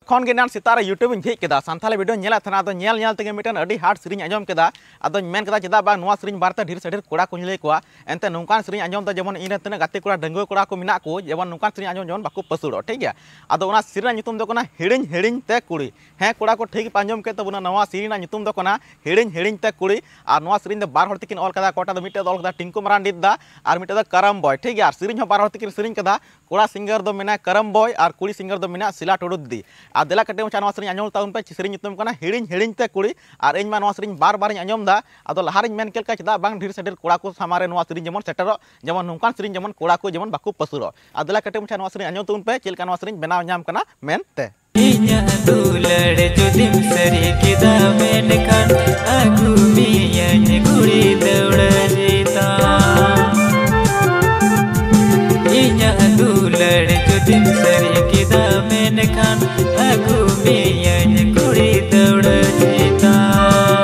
खन गे नान सितारे YouTube in hedge केदा Santali video नेला थना तो नेल नेल तेगे मिटन अडी हार्ड सिरिंग आंजम केदा अदो मेन केदा चेदा बा नोवा सिरिंग बारते ढेर से ढेर कोड़ा को लई कोआ एनते नोंकान सिरिंग आंजम ता जेमन इन तना गाते कोड़ा डंगो कोड़ा को मिना को जेमन नोंकान सिरिंग आंजम जेमन बाको पसुड़ो ठीक गया अदो ओना सिरिंग नितुम दो कना हेडिंग हेडिंग ते कुड़ी हे कोड़ा को ठीक पांजम के तबुना नोवा सिरिंग नितुम दो कना हेडिंग हेडिंग ते कुड़ी और नोवा सिरिंग दो बार हर तिकिन ऑल कदा कोटा दो मिटे दो ऑल कदा टिंकु मरांडी दा और मिटे दो करम बॉय ठीक गया सिरिंग बार हर तिकिन सिरिंग कदा कोड़ा सिंगर दो मिना करम बॉय और कुड़ी सिंगर दो मिना सिला टोडुद्दी आ देला कटे मचा नोवा सिरिंग आंजम ताउन पे सिरिंग नितुम कना हेडिंग हेडिंग ते कुड़ी और इन मा नोवा सिरिंग बार बार आंजम दा अदो लहारिंग मेन केल का चदा बांग ढेर से ढेर कोड़ा को सामारे नोवा सिरिंग जेमन सेटरो जेमन नोंकान सिरिंग जेमन कोड़ा को जेमन बाको पसुरो आ देला कटे मचा नोवा सिरिंग आंजम ताउन पे चेल का नोवा सिरिंग बनाव नाम कना मेन ते इnya दुलड़ जुदिम सरी किदा मेन खान आगु मिया ने गुड़ी दौड़ जीता इnya दुलड़ जुदिम सरी किदा मेन खान आगु मिया ने गुड़ी दौड़ जीता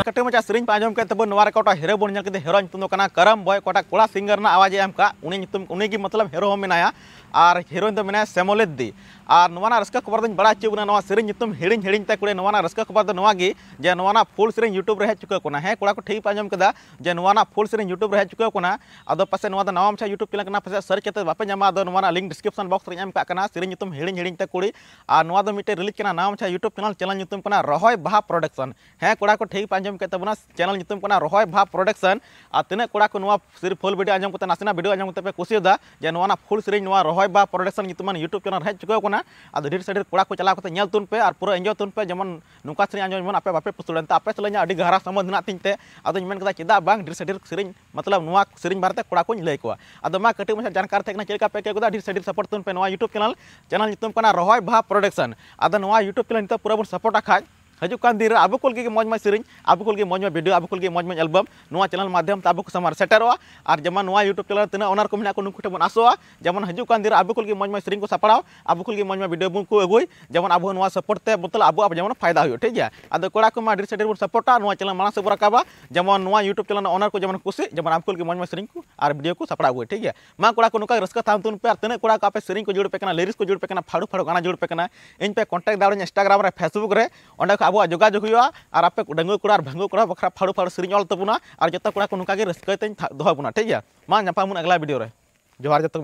कटे मचा सिरिंग पांजम के तब नोवा कोटा हीरो बोन नेल के हीरो नितुम कना करम बॉय कोटा कोड़ा सिंगर ना आवाज एम का उनी नितुम उनी की मतलब हीरो हो मेनाया और हीरोइन दो मेना सेमोलेद्दी और नोवाना रस्का खबर दिन बड़ा चुना नोवा सिरिंग नितुम हेडिंग हेडिंग ते कुड़े नोवाना रस्का खबर दो नोवा गी जे नोवाना फुल सिरिंग यूट्यूब रे हेज चुका कोना हे कोड़ा को ठीक पांजम केदा जे नोवाना फुल सिरिंग यूट्यूब रे हेज चुका कोना अदो पासे नोवा दा नाम छा यूट्यूब पिला कना पासे सर्च केते बापे जामा अदो नोवाना लिंक डिस्क्रिप्शन बॉक्स रे एम का कना सिरिंग नितुम हेडिंग हेडिंग ते कुड़ी और नोवा दो मिटे रिलीज कना नाम छा यूट्यूब चैनल नितुम कना रहोय बाहा प्रोडक्शन हे कोड़ा को ठीक पांजम केते बना चैनल नितुम कना रहोय बाहा प्रोडक्शन आ तिने कोड़ा को नोवा सिर्फ फुल वीडियो आंजम कते नासना वीडियो आंजम कते पे कुसिदा जे नोवाना फुल सिरिंग नोवा रहोय बाहा प्रोडक्शन नितुमान यूट्यूब चैनल हेज चुका कोना अदो ढेर से ढेर कोड़ा को चला कते नेल तुन पे और पूरा एंजॉय तुन पे जेमन नुका सिरिंग आंजम जेमन आपे बापे पुसुड़न ता आपे सलanya अडी गहरा समझ ना तिनते अदो मेन कदा चेदा बांग ढेर से ढेर सिरिंग मतलब नोवा सिरिंग बारते कोड़ा को लई कोआ अदो मा कटे मसा जानकार थेकना चेलका पे के कोदा ढेर से ढेर सपोर्ट तुन पे नोवा यूट्यूब चैनल नितुम कना रहोय बाहा प्रोडक्शन अदो नोवा यूट्यूब चैनल नित पूरा बन सपोर्ट खाज हजू कान दिन अब कुल के मौज सिरिंग अब कुल के मौज वीडियो अब कुल के मौज एल्बम नोवा चैनल माध्यम ते अब को समार सेटरोआ और जेमन नोवा यूट्यूब चैनल तना ओनर को मेना को नुकुटे बन आसोआ जेमन हजू कान दिन अब कुल के मौज सिरिंग को सपड़ाव अब कुल के मौज वीडियो बन को अगुई जेमन अब नोवा सपोर्ट ते मतलब अब जेमन फायदा हो ठीक गया अदो कोड़ा को मा ढेर से ढेर बन सपोर्टा नोवा चैनल माना से बराकाबा जेमन नोवा यूट्यूब चैनल ओनर को जेमन खुशी जेमन अब कुल के मौज सिरिंग को और वीडियो को सपड़ा अगुई ठीक गया मा कोड़ा को नुका रस्का थाम तुन पे तने कोड़ा को आपे सिरिंग को जोड़ पे कना लिरिक्स को जोड़ पे कना फाड़ू फाड़ू गाना जोड़ पे कना इन पे कांटेक्ट दावड़ इंस्टाग्राम रे फेसबुक रे ओंडे को अब जोगाजोग हुआ और आपे डंगो कोड़ा और भंगो कोड़ा बखरा फाड़ू फाड़ू सिरिंग ऑल तबुना और जत्ता कोड़ा को नुका के रस्का ते दोहा बुना ठीक गया मा नपा मुन अगला वीडियो रे जोहार जत्ता